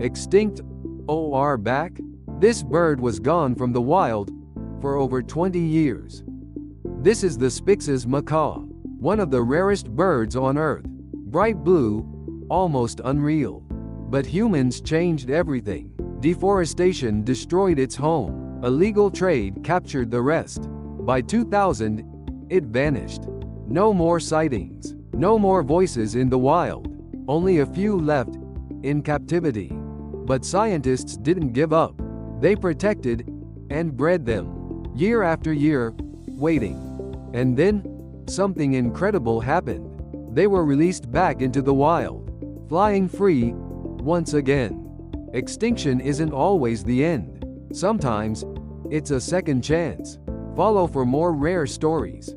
Extinct or back? This bird was gone from the wild for over 20 years. This is the Spix Macaw, one of the rarest birds on Earth. Bright blue, almost unreal. But humans changed everything. Deforestation destroyed its home. Illegal trade captured the rest. By 2000, it vanished. No more sightings. No more voices in the wild. Only a few left in captivity. But scientists didn't give up. They protected and bred them, year after year, waiting. And then, something incredible happened. They were released back into the wild, flying free once again. Extinction isn't always the end. Sometimes, it's a second chance. Follow for more rare stories.